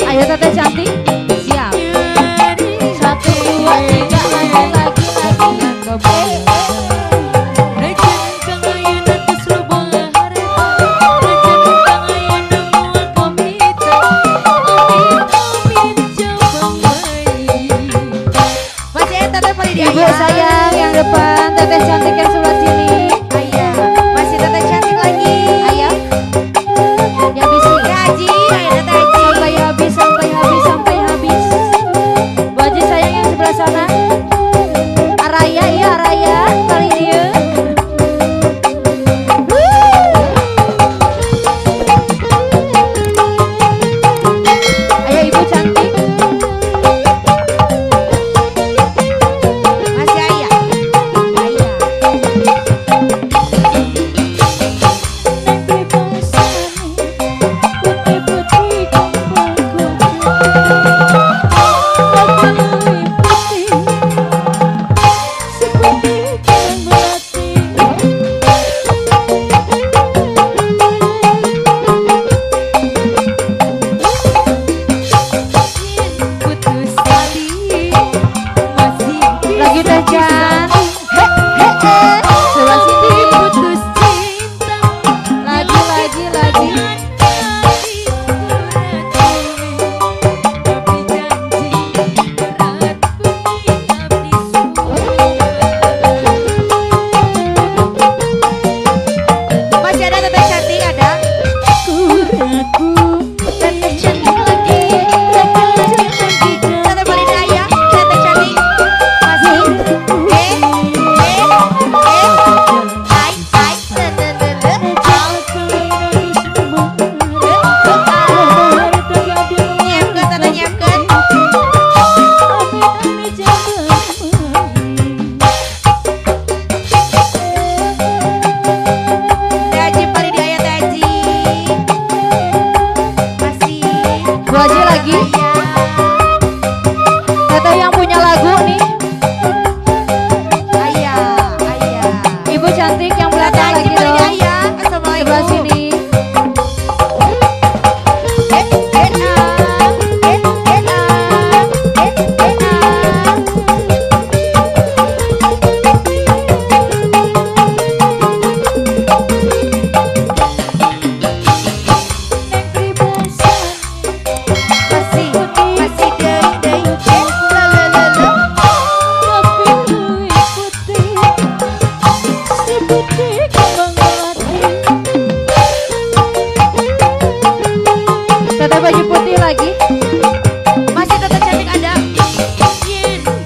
Ayo teteh cantik, siap. 1, 2, 3, lagi. Ibu sayang yang depan, teteh cantik yang sebelah sini. Ayah, masih teteh cantik lagi. Ayo, yang bisa Haji, ayo teteh Haji. sampai habis, sampai habis, sampai habis. Bu Haji sayang yang sebelah sana. Araya, iya Araya, kali dia. Ayo ibu cantik. Masih ayah. Ayah. Lagi teh cantik. Sebelah sini. Lagi. Masih ada teteh cantik ada. Teteh cantik lagi. Teteh balik ayah. Teteh cantik. Masih. Nyiapkan teteh nyiapkan. Teh Haji balik di ayah Teh Haji. Masih. Bu Haji lagi. Teteh yang punya lagu nih. Ayah. Ibu cantik yang Teteh belakang Haji lagi balik di dong. ayah. Assalamualaikum. Sebelah sini. Masih dei. Teteh baju putih lagi. Masih tetap cantik ada.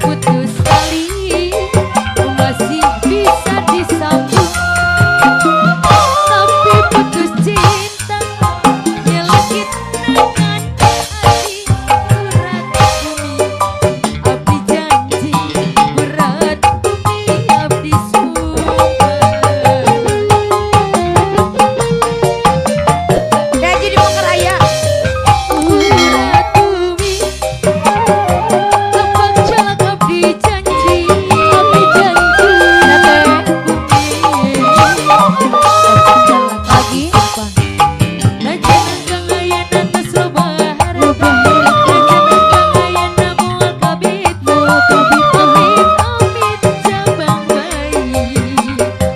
Putus tali masih bisa disambung, tapi putus cinta nyelekit dengan hati. Berat bumi abdi janji, berat bumi abdi sumpah. Teh Haji dibongkar ayah. Berat bumi lepak jalak abdi janji, abdi janji. Teteh lagi. Najangan kang ayana tos lobahar, najangan kang ayana moal kabit, amit cabang bayi.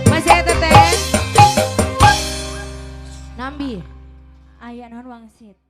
Masih ada teteh. Nambi. Aya naon wangsit.